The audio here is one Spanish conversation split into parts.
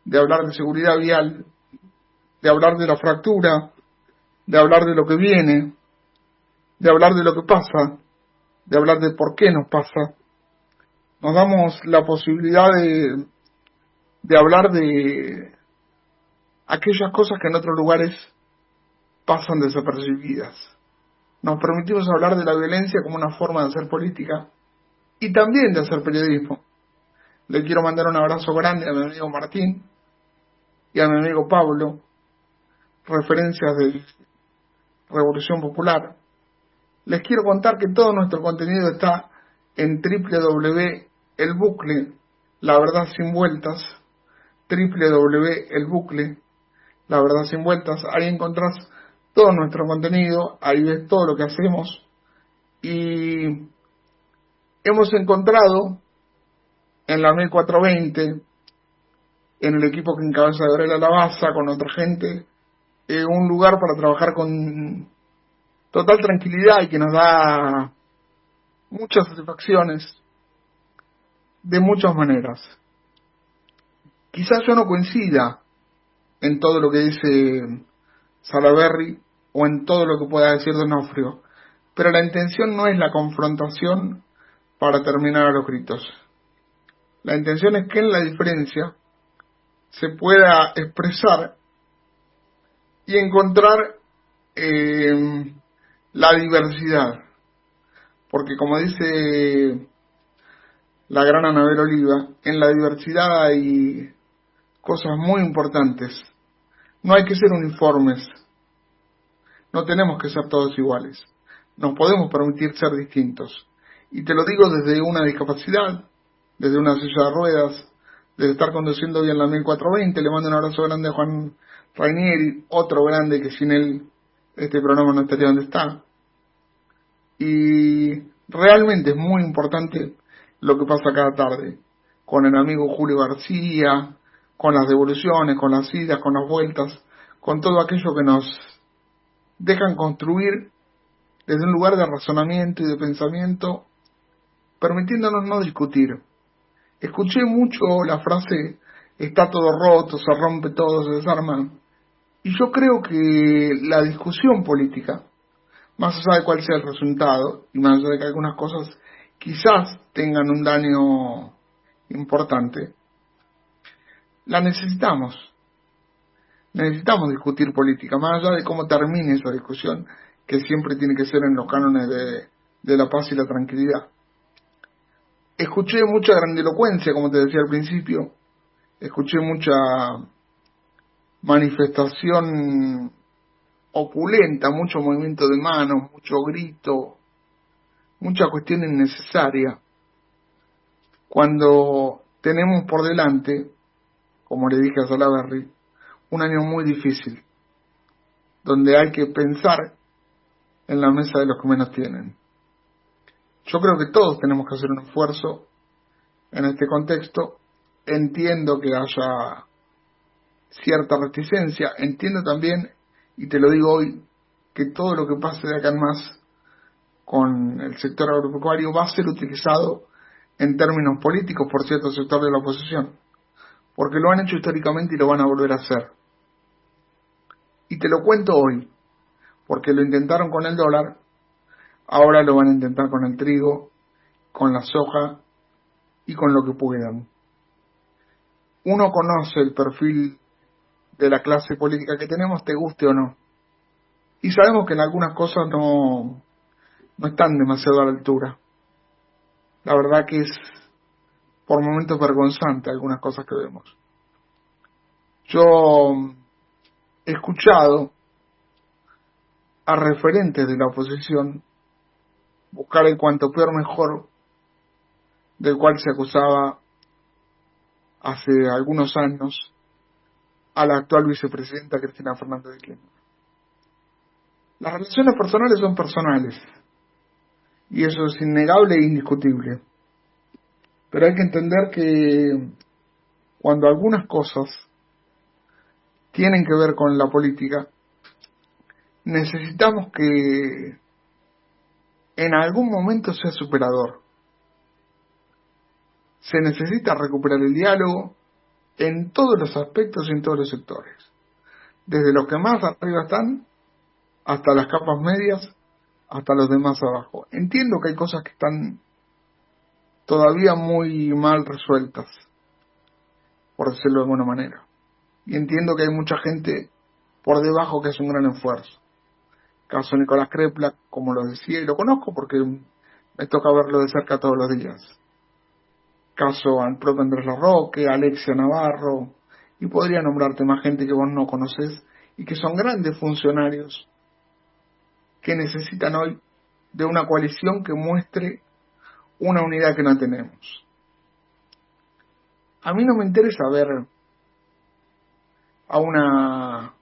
de hablar de seguridad vial, de hablar de la fractura, de hablar de lo que viene, de hablar de lo que pasa, de hablar de por qué nos pasa. Nos damos la posibilidad de hablar de aquellas cosas que en otros lugares pasan desapercibidas. Nos permitimos hablar de la violencia como una forma de hacer política y también de hacer periodismo. Le quiero mandar un abrazo grande a mi amigo Martín y a mi amigo Pablo, referencias de Revolución Popular. Les quiero contar que todo nuestro contenido está en www.elbucle, la verdad sin vueltas, www.elbucle, la verdad sin vueltas. Ahí encontrás todo nuestro contenido, ahí ves todo lo que hacemos y hemos encontrado en la 1420, en el equipo que encabeza Gabriela Lavazza, con otra gente, un lugar para trabajar con total tranquilidad y que nos da muchas satisfacciones de muchas maneras. Quizás yo no coincida en todo lo que dice Salaverry o en todo lo que pueda decir Donofrio, pero la intención no es la confrontación para terminar a los gritos. La intención es que en la diferencia se pueda expresar y encontrar la diversidad, porque como dice la gran Anabel Oliva, en la diversidad hay cosas muy importantes. No hay que ser uniformes, no tenemos que ser todos iguales, nos podemos permitir ser distintos. Y te lo digo desde una discapacidad, desde una silla de ruedas, desde estar conduciendo bien la 1420. Le mando un abrazo grande a Juan Rainieri, otro grande que sin él este programa no estaría donde está. Y realmente es muy importante lo que pasa cada tarde, con el amigo Julio García, con las devoluciones, con las idas, con las vueltas, con todo aquello que nos dejan construir desde un lugar de razonamiento y de pensamiento, permitiéndonos no discutir. Escuché mucho la frase, está todo roto, se rompe todo, se desarma, y yo creo que la discusión política, más allá de cuál sea el resultado, y más allá de que algunas cosas quizás tengan un daño importante, la necesitamos. Necesitamos discutir política, más allá de cómo termine esa discusión, que siempre tiene que ser en los cánones de la paz y la tranquilidad. Escuché mucha grandilocuencia, como te decía al principio, escuché mucha manifestación opulenta, mucho movimiento de manos, mucho grito, mucha cuestión innecesaria, cuando tenemos por delante, como le dije a Salaverry, un año muy difícil, donde hay que pensar en la mesa de los que menos tienen. Yo creo que todos tenemos que hacer un esfuerzo en este contexto. Entiendo que haya cierta reticencia, entiendo también, y te lo digo hoy, que todo lo que pase de acá en más con el sector agropecuario va a ser utilizado en términos políticos por cierto sector de la oposición, porque lo han hecho históricamente y lo van a volver a hacer. Y te lo cuento hoy, porque lo intentaron con el dólar, ahora lo van a intentar con el trigo, con la soja y con lo que puedan. Uno conoce el perfil de la clase política que tenemos, te guste o no, y sabemos que en algunas cosas no están demasiado a la altura. La verdad que es por momentos vergonzante algunas cosas que vemos. Yo he escuchado a referentes de la oposición buscar el cuanto peor mejor del cual se acusaba hace algunos años a la actual vicepresidenta Cristina Fernández de Kirchner. Las relaciones personales son personales y eso es innegable e indiscutible, pero hay que entender que cuando algunas cosas tienen que ver con la política, necesitamos que en algún momento sea superador. Se necesita recuperar el diálogo, en todos los aspectos y en todos los sectores, desde los que más arriba están hasta las capas medias, hasta los demás abajo. Entiendo que hay cosas que están todavía muy mal resueltas, por decirlo de alguna manera, y entiendo que hay mucha gente por debajo que hace un gran esfuerzo. Caso Nicolás Crepla, como lo decía, y lo conozco porque me toca verlo de cerca todos los días. Caso al propio Andrés Larroque, Alexia Navarro, y podría nombrarte más gente que vos no conocés y que son grandes funcionarios que necesitan hoy de una coalición que muestre una unidad que no tenemos. A mí no me interesa ver a una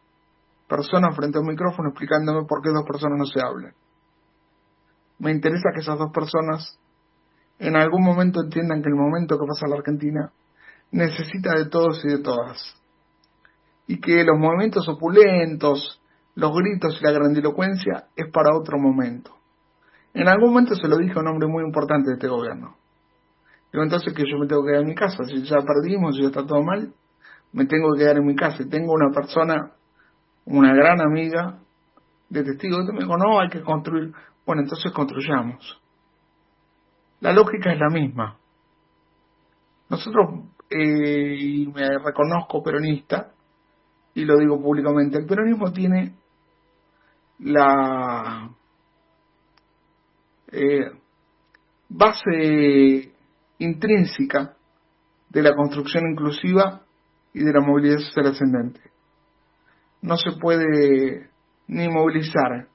persona frente a un micrófono explicándome por qué dos personas no se hablan. Me interesa que esas dos personas en algún momento entiendan que el momento que pasa la Argentina necesita de todos y de todas. Y que los movimientos opulentos, los gritos y la grandilocuencia es para otro momento. En algún momento se lo dije a un hombre muy importante de este gobierno. Digo, entonces que yo me tengo que quedar en mi casa. Si ya perdimos, si ya está todo mal, me tengo que quedar en mi casa. Y tengo una persona, una gran amiga de testigo. Me dijo, no, hay que construir. Bueno, entonces construyamos. La lógica es la misma. Nosotros, y me reconozco peronista, y lo digo públicamente, el peronismo tiene la base intrínseca de la construcción inclusiva y de la movilidad social ascendente. No se puede ni movilizar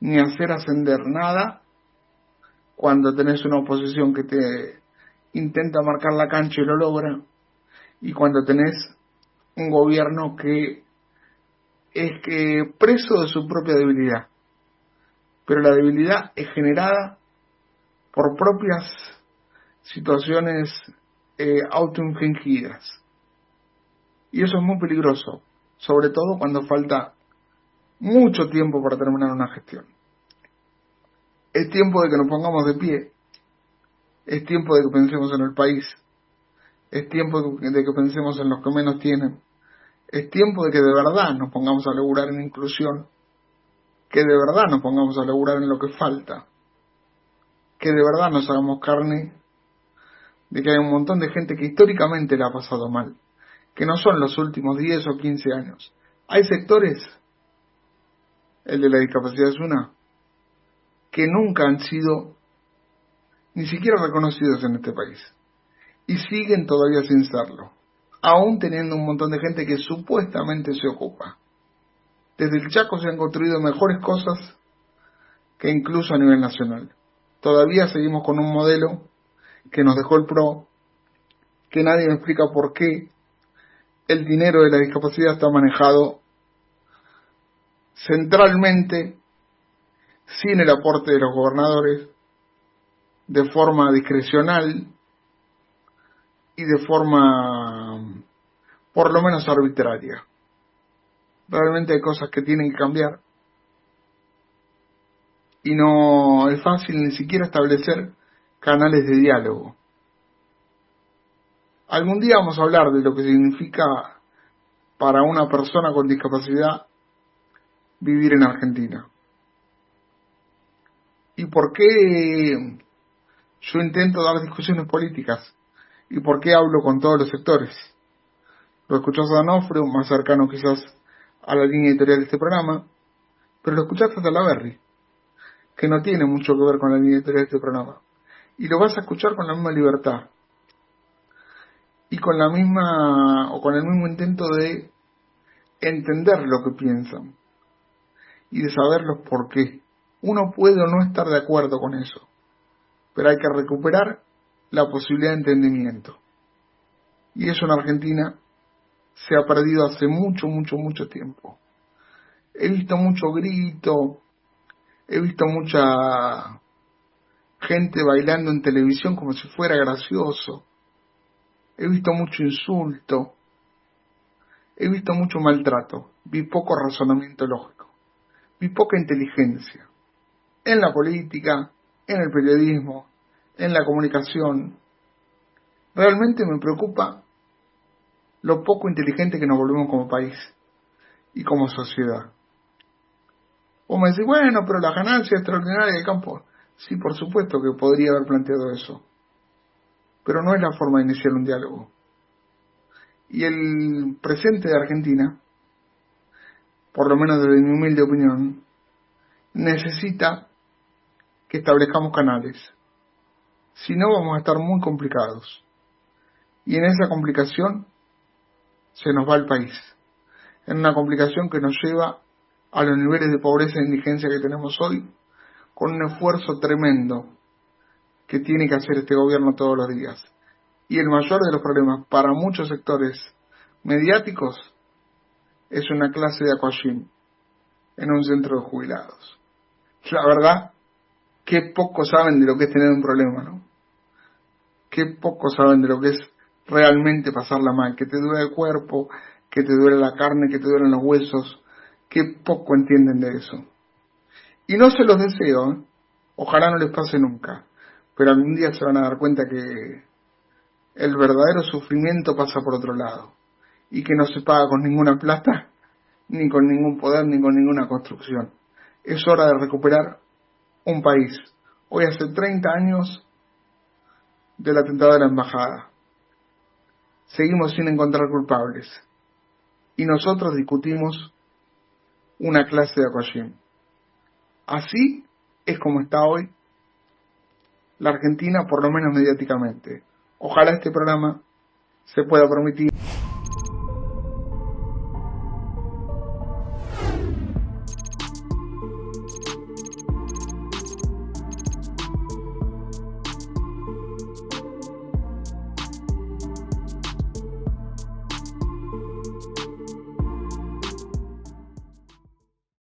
ni hacer ascender nada cuando tenés una oposición que te intenta marcar la cancha y lo logra, y cuando tenés un gobierno que es que preso de su propia debilidad, pero la debilidad es generada por propias situaciones autoinfligidas, y eso es muy peligroso, sobre todo cuando falta mucho tiempo para terminar una gestión. Es tiempo de que nos pongamos de pie, es tiempo de que pensemos en el país, es tiempo de que pensemos en los que menos tienen, es tiempo de que de verdad nos pongamos a laburar en inclusión, que de verdad nos pongamos a laburar en lo que falta, que de verdad nos hagamos carne de que hay un montón de gente que históricamente la ha pasado mal, que no son los últimos 10 o 15 años. Hay sectores, el de la discapacidad es una, que nunca han sido ni siquiera reconocidos en este país, y siguen todavía sin serlo, aún teniendo un montón de gente que supuestamente se ocupa. Desde el Chaco se han construido mejores cosas que incluso a nivel nacional. Todavía seguimos con un modelo que nos dejó el PRO, que nadie me explica por qué el dinero de la discapacidad está manejado centralmente, sin el aporte de los gobernadores, de forma discrecional y de forma por lo menos arbitraria. Realmente hay cosas que tienen que cambiar y no es fácil ni siquiera establecer canales de diálogo. Algún día vamos a hablar de lo que significa para una persona con discapacidad vivir en Argentina. ¿Y por qué yo intento dar discusiones políticas? ¿Y por qué hablo con todos los sectores? Lo escuchás a Donofrio, más cercano quizás a la línea editorial de este programa, pero lo escuchaste a Salaverry, que no tiene mucho que ver con la línea editorial de este programa. Y lo vas a escuchar con la misma libertad. Y con la misma, o con el mismo intento de entender lo que piensan. Y de saberlos por qué. Uno puede o no estar de acuerdo con eso, pero hay que recuperar la posibilidad de entendimiento. Y eso en Argentina se ha perdido hace mucho tiempo. He visto mucho grito, he visto mucha gente bailando en televisión como si fuera gracioso, he visto mucho insulto, he visto mucho maltrato, vi poco razonamiento lógico, vi poca inteligencia en la política, en el periodismo, en la comunicación. Realmente me preocupa lo poco inteligente que nos volvemos como país y como sociedad. Vos me decís, bueno, pero la ganancia extraordinaria del campo. Sí, por supuesto que podría haber planteado eso, pero no es la forma de iniciar un diálogo. Y el presente de Argentina, por lo menos desde mi humilde opinión, necesita que establezcamos canales. Si no, vamos a estar muy complicados. Y en esa complicación se nos va el país. En una complicación que nos lleva a los niveles de pobreza e indigencia que tenemos hoy, con un esfuerzo tremendo que tiene que hacer este gobierno todos los días. Y el mayor de los problemas para muchos sectores mediáticos es una clase de aquagym en un centro de jubilados. La verdad, qué poco saben de lo que es tener un problema, ¿no? Qué poco saben de lo que es realmente pasarla mal, que te duele el cuerpo, que te duele la carne, que te duelen los huesos. Qué poco entienden de eso. Y no se los deseo, ¿eh? Ojalá no les pase nunca, pero algún día se van a dar cuenta que el verdadero sufrimiento pasa por otro lado y que no se paga con ninguna plata, ni con ningún poder, ni con ninguna construcción. Es hora de recuperar un país. Hoy hace 30 años del atentado de la embajada. Seguimos sin encontrar culpables y nosotros discutimos una clase de aquagym. Así es como está hoy la Argentina, por lo menos mediáticamente. Ojalá este programa se pueda permitir